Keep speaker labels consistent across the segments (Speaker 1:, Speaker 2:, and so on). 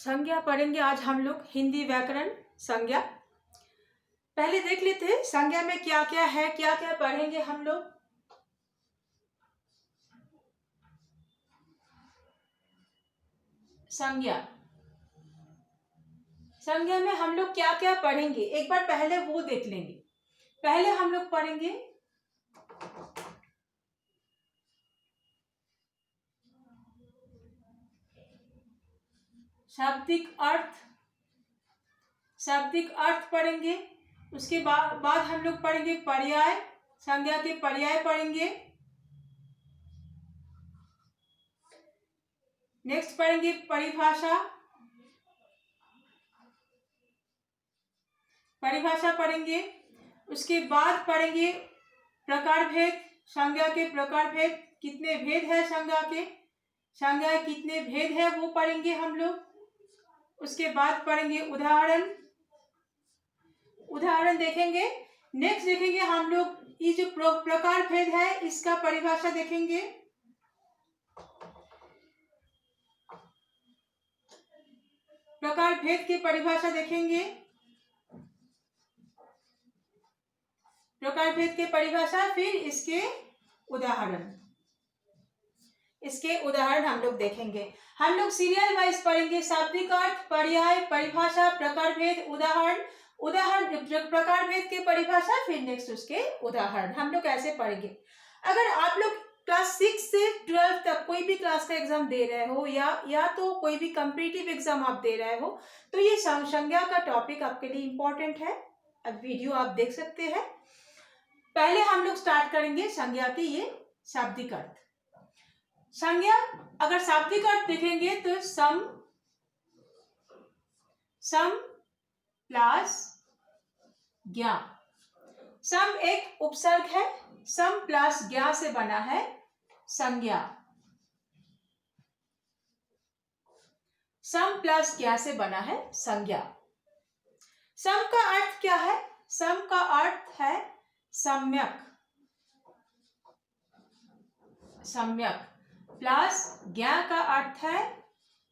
Speaker 1: संज्ञा पढ़ेंगे आज हम लोग हिंदी व्याकरण संज्ञा। पहले देख लेते हैं संज्ञा में क्या क्या है, क्या क्या पढ़ेंगे हम लोग। संज्ञा संज्ञा में हम लोग क्या क्या पढ़ेंगे एक बार पहले वो देख लेंगे। पहले हम लोग पढ़ेंगे शाब्दिक अर्थ। शाब्दिक अर्थ पढ़ेंगे, उसके बाद हम लोग पढ़ेंगे पर्याय, संज्ञा के पर्याय पढ़ेंगे। नेक्स्ट पढ़ेंगे परिभाषा। परिभाषा पढ़ेंगे, उसके बाद पढ़ेंगे प्रकार भेद। संज्ञा के प्रकार भेद, कितने भेद है संज्ञा के, संज्ञा कितने भेद है वो पढ़ेंगे हम लोग। उसके बाद पढ़ेंगे उदाहरण। उदाहरण देखेंगे। नेक्स्ट देखेंगे हम लोग ये जो प्रकार भेद है इसका परिभाषा देखेंगे। प्रकार भेद की परिभाषा देखेंगे। प्रकार भेद की परिभाषा, फिर इसके उदाहरण। इसके उदाहरण हम लोग देखेंगे। हम लोग सीरियल वाइज पढ़ेंगे। शाब्दिक अर्थ, पर्याय, परिभाषा, प्रकार भेद, उदाहरण। उदाहरण प्रकार भेद की परिभाषा, फिर नेक्स्ट उसके उदाहरण। हम लोग ऐसे पढ़ेंगे। अगर आप लोग क्लास 6 से 12 तक कोई भी क्लास का एग्जाम दे रहे हो या तो कोई भी कॉम्पिटिटिव एग्जाम आप दे रहे हो तो ये संज्ञा का टॉपिक आपके लिए इम्पोर्टेंट है। अब वीडियो आप देख सकते हैं। पहले हम लोग स्टार्ट करेंगे संज्ञा के ये शाब्दिक अर्थ। संज्ञा अगर शाब्दिक अर्थ देखेंगे तो सम प्लस ज्ञा। सम एक उपसर्ग है, सम प्लस ज्ञा से बना है संज्ञा। सम प्लस ज्ञा से बना है संज्ञा। सम का अर्थ क्या है? सम का अर्थ है सम्यक। सम्यक प्लस ज्ञा का अर्थ है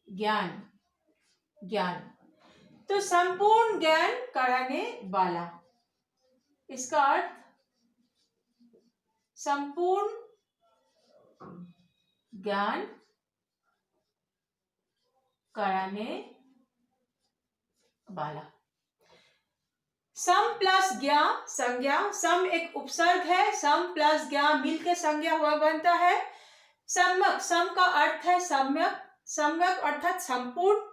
Speaker 1: ज्ञान। ज्ञान तो संपूर्ण ज्ञान कराने वाला। इसका अर्थ संपूर्ण ज्ञान कराने वाला। सम प्लस ज्ञा संज्ञा। सम एक उपसर्ग है, सम प्लस ज्ञा मिलकर संज्ञा हुआ बनता है। सम्यक, सम का अर्थ है सम्यक। सम्यक अर्थात संपूर्ण।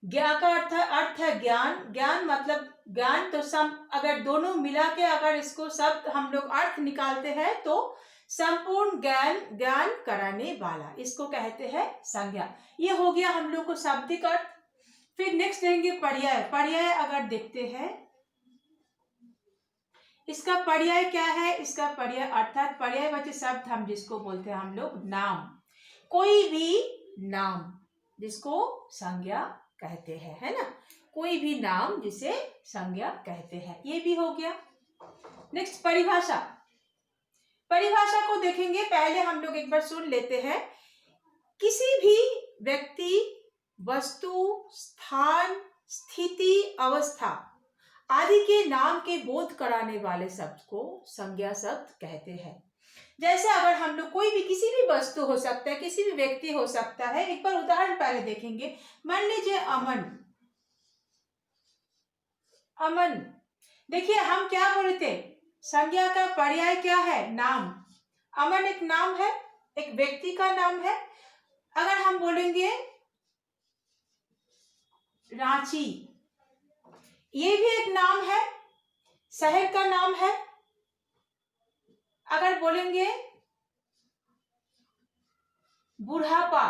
Speaker 1: ज्ञा का अर्थ है ज्ञान। ज्ञान मतलब ज्ञान। तो सम अगर दोनों मिला के अगर इसको शब्द हम लोग अर्थ निकालते हैं तो संपूर्ण ज्ञान कराने वाला, इसको कहते हैं संज्ञा। ये हो गया हम लोग को शाब्दिक अर्थ। फिर नेक्स्ट देंगे पर्याय। पर्याय अगर देखते हैं इसका पर्याय क्या है? इसका पर्याय अर्थात पर्यायवाची शब्द हम जिसको बोलते हैं हम लोग नाम। कोई भी नाम जिसको संज्ञा कहते हैं, है ना। कोई भी नाम जिसे संज्ञा कहते हैं, ये भी हो गया। नेक्स्ट परिभाषा। परिभाषा को देखेंगे। पहले हम लोग एक बार सुन लेते हैं। किसी भी व्यक्ति, वस्तु, स्थान, स्थिति, अवस्था आदि के नाम के बोध कराने वाले शब्द को संज्ञा शब्द कहते हैं। जैसे अगर हम लोग कोई भी किसी भी वस्तु हो सकता है, किसी भी व्यक्ति हो सकता है। एक बार उदाहरण पहले देखेंगे। मान लीजिए अमन। अमन, देखिए हम क्या बोले थे, संज्ञा का पर्याय क्या है? नाम। अमन एक नाम है, एक व्यक्ति का नाम है। अगर हम बोलेंगे रांची, ये भी एक नाम है, शहर का नाम है। अगर बोलेंगे बुढ़ापा,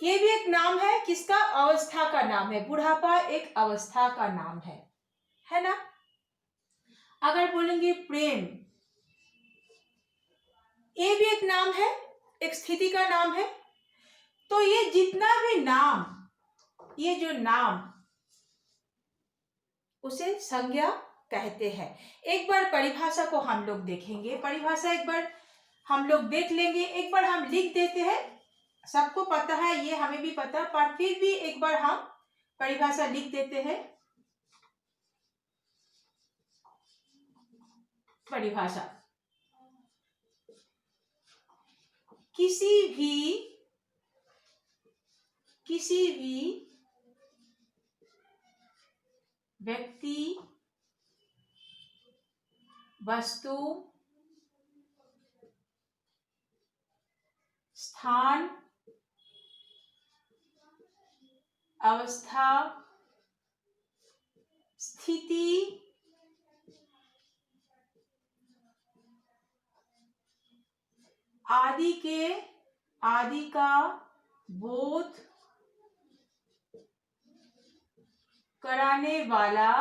Speaker 1: ये भी एक नाम है, किसका? अवस्था का नाम है। बुढ़ापा एक अवस्था का नाम है ना। अगर बोलेंगे प्रेम, ये भी एक नाम है, एक स्थिति का नाम है। तो ये जितना भी नाम, ये जो नाम उसे संज्ञा कहते हैं। एक बार परिभाषा को हम लोग देखेंगे। परिभाषा एक बार हम लोग देख लेंगे। एक बार हम लिख देते हैं सबको पता है, ये हमें भी पता, पर फिर भी एक बार हम परिभाषा लिख देते हैं। परिभाषा, किसी भी व्यक्ति, वस्तु, स्थान, अवस्था, स्थिति, आदि का बोध कराने वाला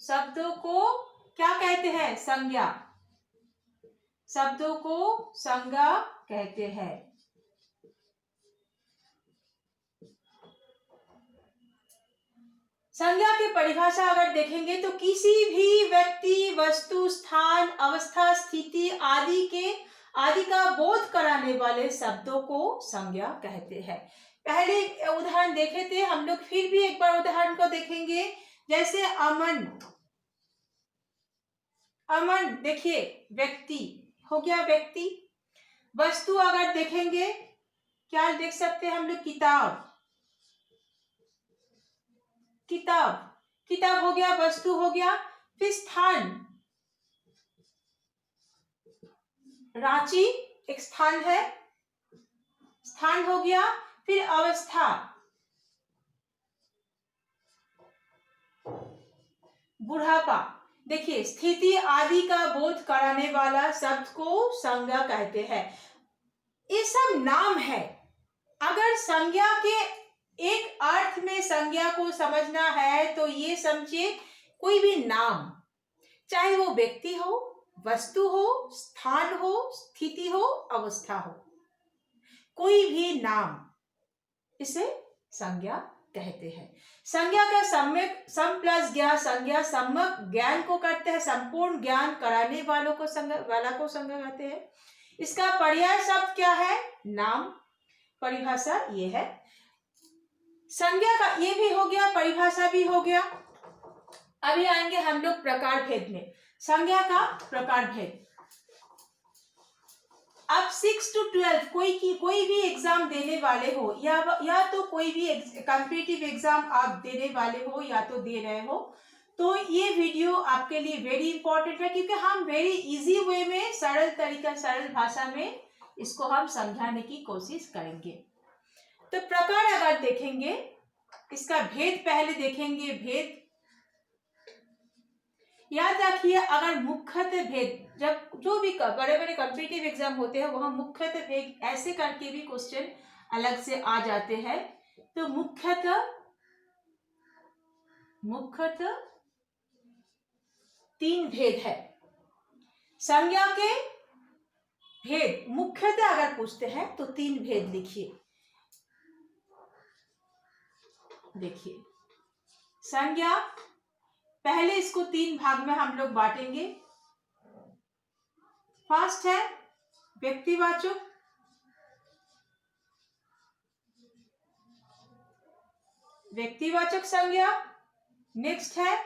Speaker 1: शब्दों को क्या कहते हैं? संज्ञा। शब्दों को संज्ञा कहते हैं। संज्ञा की परिभाषा अगर देखेंगे तो किसी भी व्यक्ति, वस्तु, स्थान, अवस्था, स्थिति आदि का बोध कराने वाले शब्दों को संज्ञा कहते हैं। पहले उदाहरण देखे थे हम लोग, फिर भी एक बार उदाहरण को देखेंगे। जैसे अमन, देखिए व्यक्ति हो गया, व्यक्ति। वस्तु अगर देखेंगे, क्या देख सकते हैं हम लोग? किताब हो गया, वस्तु हो गया। फिर स्थान, रांची एक स्थान है, स्थान हो गया। फिर अवस्था, बुढ़ापा। देखिए, स्थिति आदि का बोध कराने वाला शब्द को संज्ञा कहते हैं। ये सब नाम है। अगर संज्ञा के एक अर्थ में संज्ञा को समझना है तो ये समझिए, कोई भी नाम, चाहे वो व्यक्ति हो, वस्तु हो, स्थान हो, स्थिति हो, अवस्था हो, कोई भी नाम, इसे संज्ञा कहते हैं। संज्ञा का सम्यक, सम प्लस ज्ञा, संज्ञा सम्यक ज्ञान को करते हैं, संपूर्ण ज्ञान कराने वालों को संज्ञा कहते हैं। इसका पर्याय शब्द क्या है? नाम। परिभाषा ये है। संज्ञा का ये भी हो गया, परिभाषा भी हो गया। अभी आएंगे हम लोग प्रकार भेद में। संज्ञा का प्रकार भेद। अब 6 to 12 कोई भी एग्जाम देने वाले हो, या तो कोई भी कॉम्पिटिटिव एग्जाम आप देने वाले हो या तो दे रहे हो, तो ये वीडियो आपके लिए वेरी इंपॉर्टेंट है, क्योंकि हम वेरी इजी वे में, सरल तरीका, सरल भाषा में इसको हम समझाने की कोशिश करेंगे। तो प्रकार अगर देखेंगे, इसका भेद पहले देखेंगे। भेद याद रखिए, अगर मुख्यतः भेद, जब जो भी बड़े बड़े कॉम्पिटिटिव एग्जाम होते हैं वहां मुख्यतः भेद ऐसे करके भी क्वेश्चन अलग से आ जाते हैं। तो मुख्यतः 3 भेद है। संज्ञा के भेद मुख्यतः अगर पूछते हैं तो 3 भेद लिखिए। देखिए, संज्ञा, पहले इसको 3 भाग में हम लोग बांटेंगे। फर्स्ट है व्यक्तिवाचक, संज्ञा। नेक्स्ट है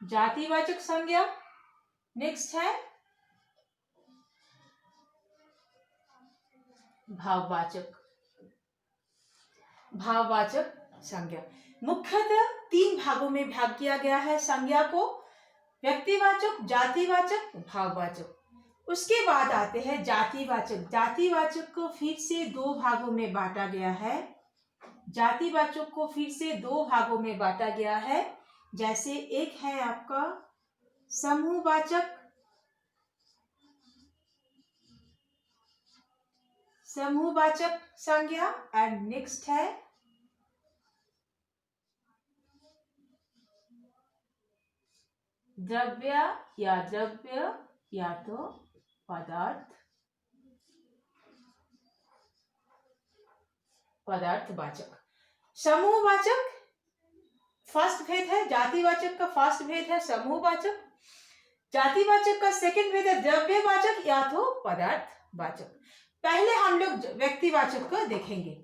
Speaker 1: जातिवाचक संज्ञा। नेक्स्ट है भाववाचक संज्ञा। मुख्यतः 3 भागों में भाग किया गया है संज्ञा को, व्यक्तिवाचक, जातिवाचक, भाववाचक। उसके बाद आते हैं जातिवाचक। जातिवाचक को फिर से 2 भागों में बांटा गया है। जातिवाचक को फिर से 2 भागों में बांटा गया है। जैसे एक है आपका समूहवाचक, संज्ञा, एंड नेक्स्ट है द्रव्य या तो पदार्थ पदार्थवाचक। समूहवाचक फर्स्ट भेद है, जातिवाचक का फर्स्ट भेद है समूहवाचक, जातिवाचक का सेकंड भेद है द्रव्यवाचक या तो पदार्थवाचक। पहले हम लोग व्यक्तिवाचक को देखेंगे,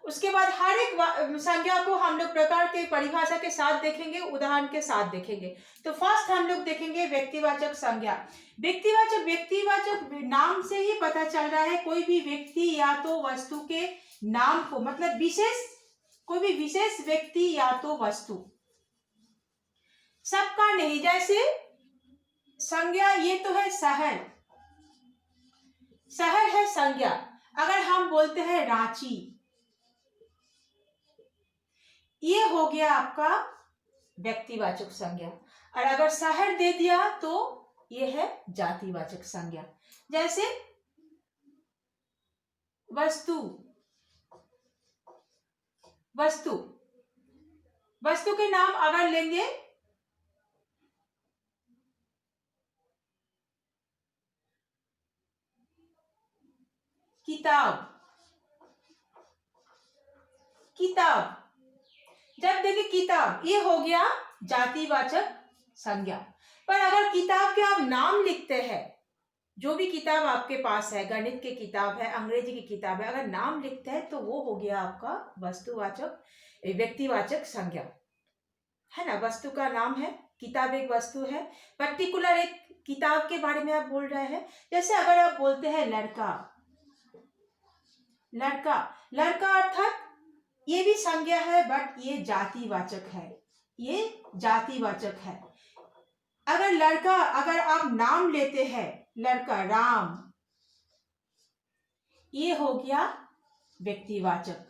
Speaker 1: उसके बाद हर एक संज्ञा को हम लोग प्रकार के परिभाषा के साथ देखेंगे, उदाहरण के साथ देखेंगे। तो फर्स्ट हम लोग देखेंगे व्यक्तिवाचक संज्ञा। व्यक्तिवाचक नाम से ही पता चल रहा है कोई भी व्यक्ति या तो वस्तु के नाम को, मतलब विशेष, कोई भी विशेष व्यक्ति या तो वस्तु, सबका नहीं। जैसे संज्ञा ये तो है शहर, शहर है संज्ञा। अगर हम बोलते हैं रांची, ये हो गया आपका व्यक्तिवाचक संज्ञा। और अगर शहर दे दिया तो ये है जातिवाचक संज्ञा। जैसे वस्तु, वस्तु, वस्तु के नाम अगर लेंगे किताब, किताब, जब देखिए किताब, ये हो गया जातिवाचक संज्ञा। पर अगर किताब के आप नाम लिखते हैं, जो भी किताब आपके पास है, गणित की किताब है, अंग्रेजी की किताब है, अगर नाम लिखते हैं तो वो हो गया आपका वस्तुवाचक, व्यक्तिवाचक संज्ञा, है ना। वस्तु का नाम है, किताब एक वस्तु है, पर्टिकुलर एक किताब के बारे में आप बोल रहे हैं। जैसे अगर आप बोलते हैं लड़का, लड़का, लड़का अर्थात ये भी संज्ञा है बट ये जातिवाचक है, ये जातिवाचक है। अगर लड़का, अगर आप नाम लेते हैं लड़का, राम, ये हो गया व्यक्तिवाचक,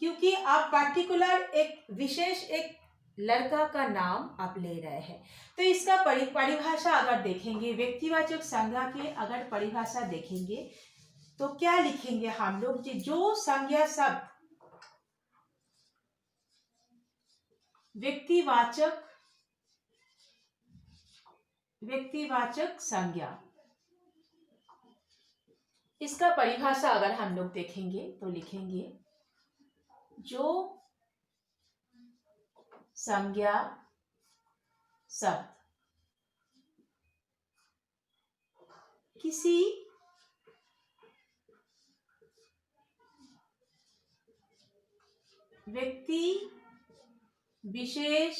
Speaker 1: क्योंकि आप पर्टिकुलर एक विशेष एक लड़का का नाम आप ले रहे हैं। तो इसका परिभाषा अगर देखेंगे, व्यक्तिवाचक संज्ञा की अगर परिभाषा देखेंगे तो क्या लिखेंगे हम लोग, जो संज्ञा शब्द व्यक्तिवाचक, व्यक्तिवाचक संज्ञा, इसका परिभाषा अगर हम लोग देखेंगे तो लिखेंगे जो संज्ञा शब्द किसी व्यक्ति विशेष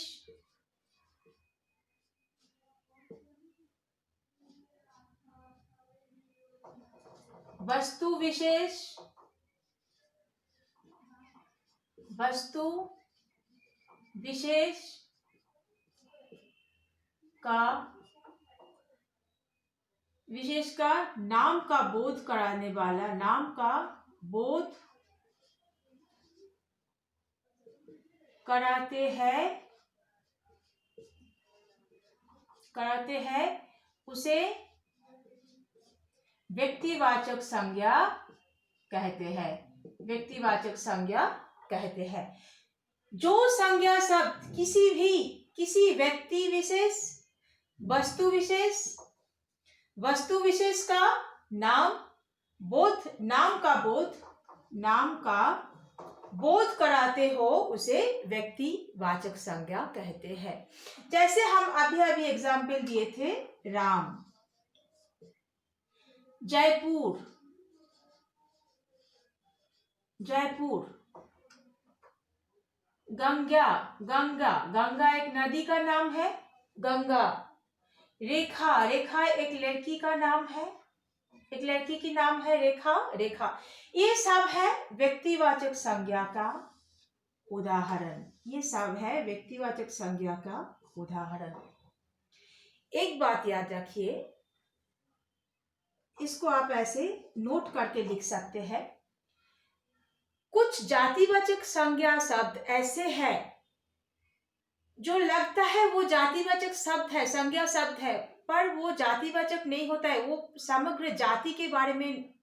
Speaker 1: वस्तु विशेष, वस्तु विशेष का, विशेष का नाम का बोध कराने वाला, नाम का बोध कराते हैं, कराते हैं, उसे व्यक्तिवाचक संज्ञा कहते हैं, व्यक्तिवाचक संज्ञा कहते हैं। जो संज्ञा शब्द किसी भी, किसी व्यक्ति विशेष, वस्तु विशेष, वस्तु विशेष का नाम बोध, नाम का बोध, नाम का बोध कराते हो उसे व्यक्तिवाचक संज्ञा कहते हैं। जैसे हम अभी अभी एग्जाम्पल दिए थे, राम, जयपुर, जयपुर, गंगा, गंगा, गंगा एक नदी का नाम है, गंगा, रेखा, रेखा एक लड़की का नाम है, एक लड़की की नाम है रेखा, रेखा। ये सब है व्यक्तिवाचक संज्ञा का उदाहरण, ये सब है व्यक्तिवाचक संज्ञा का उदाहरण। एक बात याद रखिए, इसको आप ऐसे नोट करके लिख सकते हैं, कुछ जातिवाचक संज्ञा शब्द ऐसे हैं जो लगता है वो जातिवाचक शब्द है, संज्ञा शब्द है, पर वो जातिवाचक नहीं होता है। वो समग्र जाति के बारे में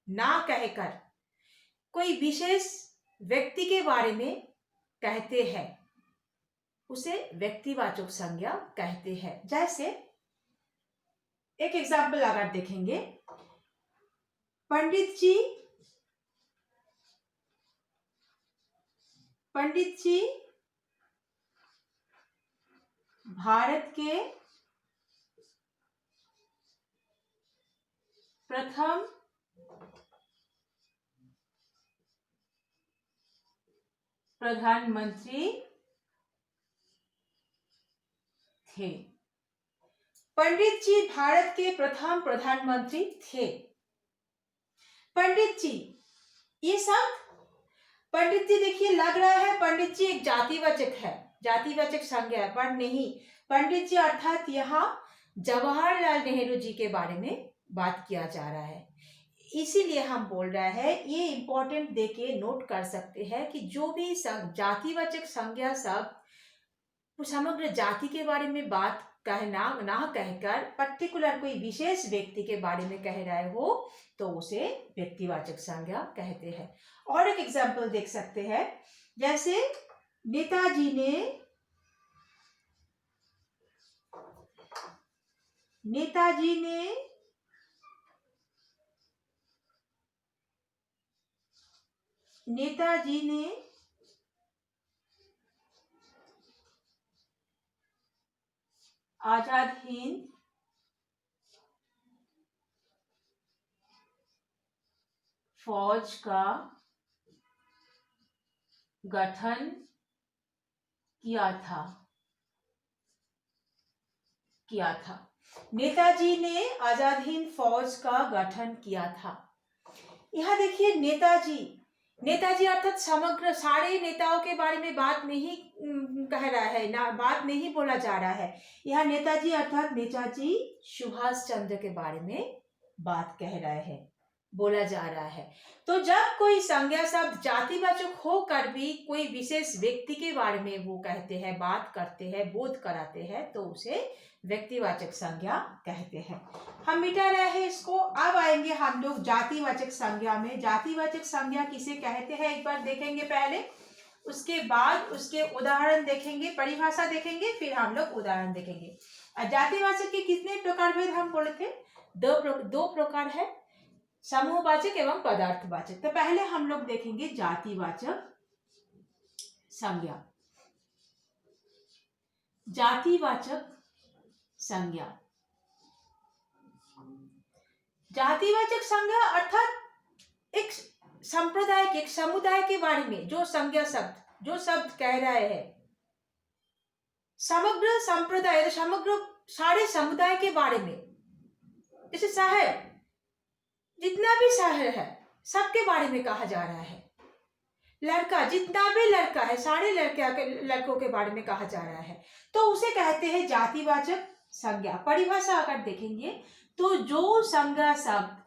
Speaker 1: ना कहकर कोई विशेष व्यक्ति के बारे में कहते हैं, उसे व्यक्तिवाचक संज्ञा कहते हैं। जैसे एक एग्जाम्पल अगर देखेंगे, पंडित जी पंडित जी भारत के प्रथम प्रधानमंत्री थे। पंडित जी भारत के प्रथम प्रधानमंत्री थे। पंडित जी, ये सब पंडित जी देखिए लग रहा है पंडित जी एक जातिवाचक है, जातिवाचक संज्ञा है, पर नहीं। पंडित जी अर्थात यहाँ जवाहरलाल नेहरू जी के बारे में बात किया जा रहा है, इसीलिए हम बोल रहे हैं। ये इंपॉर्टेंट देके नोट कर सकते हैं कि जो भी जातिवाचक संज्ञा सब समग्र जाति के बारे में बात कहना ना कहकर पर्टिकुलर कोई विशेष व्यक्ति के बारे में कह रहे हो तो उसे व्यक्तिवाचक संज्ञा कहते हैं। और एक एग्जाम्पल देख सकते हैं, जैसे नेताजी ने आजाद हिंद फौज का गठन किया था। नेताजी ने आजाद हिंद फौज का गठन किया था। यहाँ देखिए नेताजी अर्थात समग्र सारे नेताओं के बारे में बात नहीं कह रहा है, ना बात नहीं बोला जा रहा है। यहाँ नेताजी अर्थात नेताजी सुभाष चंद्र के बारे में बात कह रहे हैं, बोला जा रहा है। तो जब कोई संज्ञा शब्द जातिवाचक होकर भी कोई विशेष व्यक्ति के बारे में वो कहते हैं, बात करते हैं, बोध कराते हैं, तो उसे व्यक्तिवाचक संज्ञा कहते हैं। हम मिटा रहे हैं इसको। अब आएंगे हम लोग जातिवाचक संज्ञा में। जातिवाचक संज्ञा किसे कहते हैं एक बार देखेंगे पहले, उसके बाद उसके उदाहरण देखेंगे, परिभाषा देखेंगे, फिर हम लोग उदाहरण देखेंगे। जातिवाचक के कितने प्रकार भेद हम बोले थे? दो प्रकार है, समूहवाचक एवं पदार्थवाचक। तो पहले हम लोग देखेंगे जातिवाचक संज्ञा। जातिवाचक संज्ञा अर्थात एक संप्रदाय के, एक समुदाय के बारे में जो संज्ञा शब्द, जो शब्द कह रहे हैं, समग्र संप्रदाय, समग्र सारे समुदाय के बारे में। जैसे शहर, जितना भी शहर है सबके बारे में कहा जा रहा है। लड़का, जितना भी लड़का है सारे लड़कों के बारे में कहा जा रहा है, तो उसे कहते हैं जातिवाचक संज्ञा। परिभाषा अगर देखेंगे तो जो संज्ञा शब्द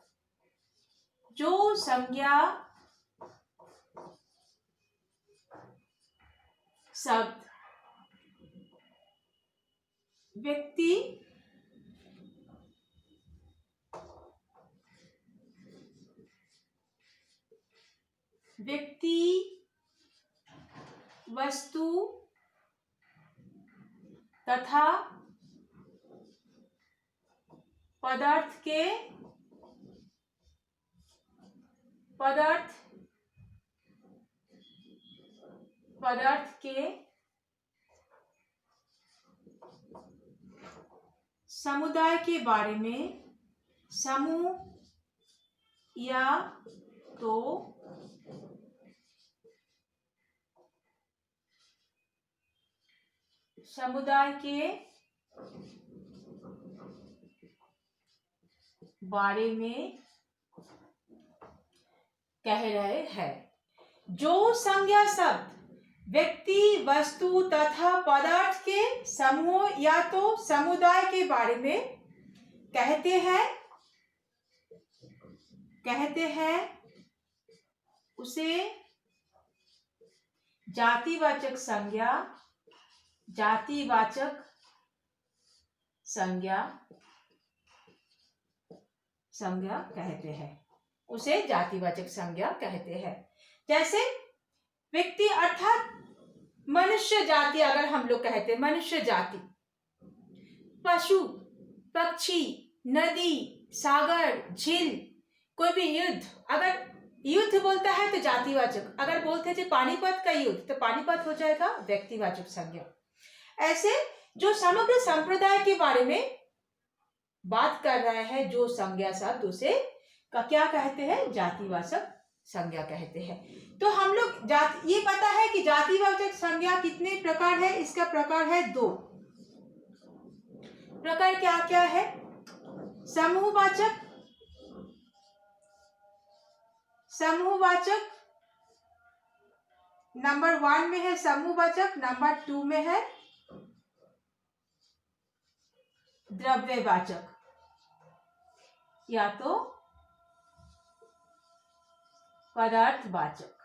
Speaker 1: व्यक्ति, वस्तु तथा पदार्थ के समुदाय के बारे में, समूह या तो समुदाय के बारे में कह रहे हैं। जो संज्ञा शब्द व्यक्ति, वस्तु तथा पदार्थ के समूह या तो समुदाय के बारे में कहते हैं उसे जातिवाचक संज्ञा कहते हैं, उसे जातिवाचक संज्ञा कहते हैं। जैसे व्यक्ति अर्थात मनुष्य जाति, अगर हम लोग कहते हैं मनुष्य जाति, पशु, पक्षी, नदी, सागर, झील, कोई भी युद्ध, अगर युद्ध बोलता है तो जातिवाचक, अगर बोलते थे पानीपत का युद्ध तो पानीपत हो जाएगा व्यक्तिवाचक संज्ञा। ऐसे जो समग्र संप्रदाय के बारे में बात कर रहा है जो संज्ञा शब्द, उसे का क्या कहते हैं, जातिवाचक संज्ञा कहते हैं। तो हम लोग ये पता है कि जातिवाचक संज्ञा कितने प्रकार है, इसका प्रकार है 2 प्रकार। क्या क्या है, समूहवाचक, समूहवाचक नंबर 1 में है समूहवाचक, नंबर 2 में है द्रव्यवाचक, या तो पदार्थवाचक,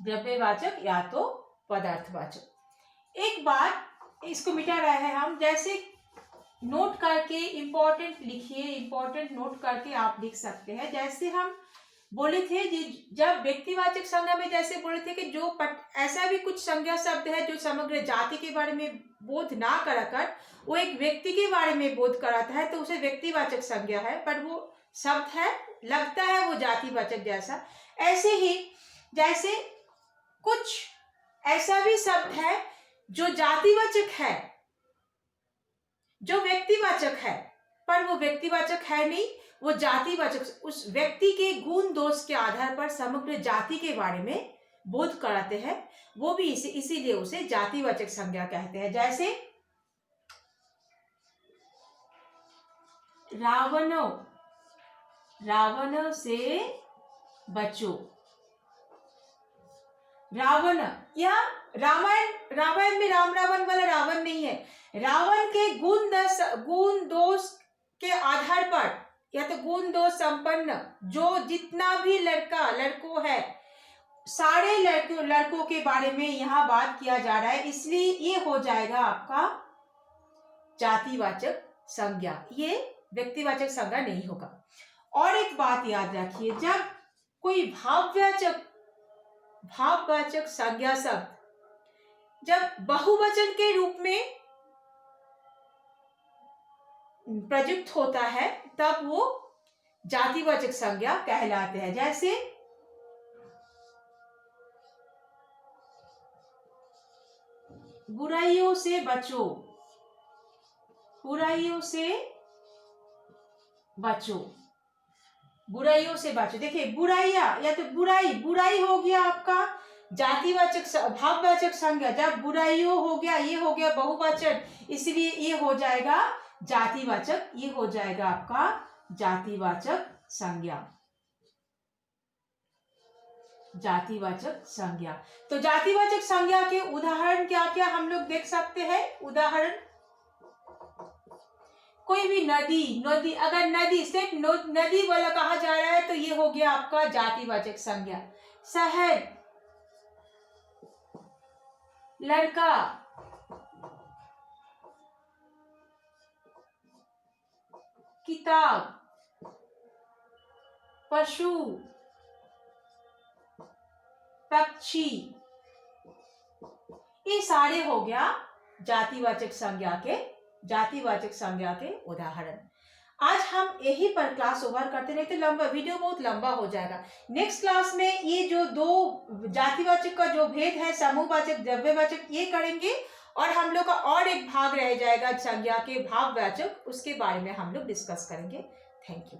Speaker 1: द्रव्यवाचक या तो पदार्थवाचक। एक बात इसको मिटा रहे हैं हम, जैसे नोट करके इंपॉर्टेंट लिखिए, इंपॉर्टेंट नोट करके आप लिख सकते हैं। जैसे हम बोले थे जब व्यक्तिवाचक संज्ञा में जैसे बोले थे कि जो ऐसा भी कुछ संज्ञा शब्द है जो समग्र जाति के बारे में बोध ना कराकर वो एक व्यक्ति के बारे में बोध कराता है, तो उसे व्यक्तिवाचक संज्ञा है, पर वो शब्द है, लगता है वो जातिवाचक जैसा। ऐसे ही जैसे कुछ ऐसा भी शब्द है जो जातिवाचक है, जो व्यक्तिवाचक है, पर वो व्यक्तिवाचक है नहीं, वो जातिवाचक, उस व्यक्ति के गुण दोष के आधार पर समग्र जाति के बारे में बोध कराते हैं, वो भी इसीलिए उसे जातिवाचक संज्ञा कहते हैं। जैसे रावणो, रावण से बचो, रावण, या रामायण में राम रावण वाला रावण नहीं है, रावण के गुण दोष के आधार पर, या तो गुण दोष संपन्न जो जितना भी लड़कों है, सारे लड़कों के बारे में यहाँ बात किया जा रहा है, इसलिए ये हो जाएगा आपका जातिवाचक संज्ञा, ये व्यक्तिवाचक संज्ञा नहीं होगा। और एक बात याद रखिए, जब कोई भाववाचक संज्ञा शब्द जब बहुवचन के रूप में प्रयुक्त होता है तब वो जातिवाचक संज्ञा कहलाते हैं। जैसे बुराइयों से बचो, बुराइयों से बचो, बुराइयों से बचो। देखिए बुराइया, या तो बुराई हो गया आपका जातिवाचक भाववाचक संज्ञा, जब बुराइयों हो गया, ये हो गया बहुवचन, इसलिए ये हो जाएगा जातिवाचक, ये हो जाएगा आपका जातिवाचक संज्ञा, जातिवाचक संज्ञा। तो जातिवाचक संज्ञा के उदाहरण क्या क्या हम लोग देख सकते हैं। उदाहरण, कोई भी नदी, अगर नदी सिर्फ नदी वाला कहा जा रहा है तो ये हो गया आपका जातिवाचक संज्ञा। शहर, लड़का, किताब, पशु, पक्षी, ये सारे हो गया जातिवाचक संज्ञा के उदाहरण। आज हम यही पर क्लास ओवर करते रहे, तो लंबा वीडियो बहुत लंबा हो जाएगा। नेक्स्ट क्लास में ये जो 2 जातिवाचक का जो भेद है, समूहवाचक, द्रव्यवाचक, ये करेंगे, और हम लोग का और एक भाग रह जाएगा संज्ञा के भाववाचक, उसके बारे में हम लोग डिस्कस करेंगे। Thank you.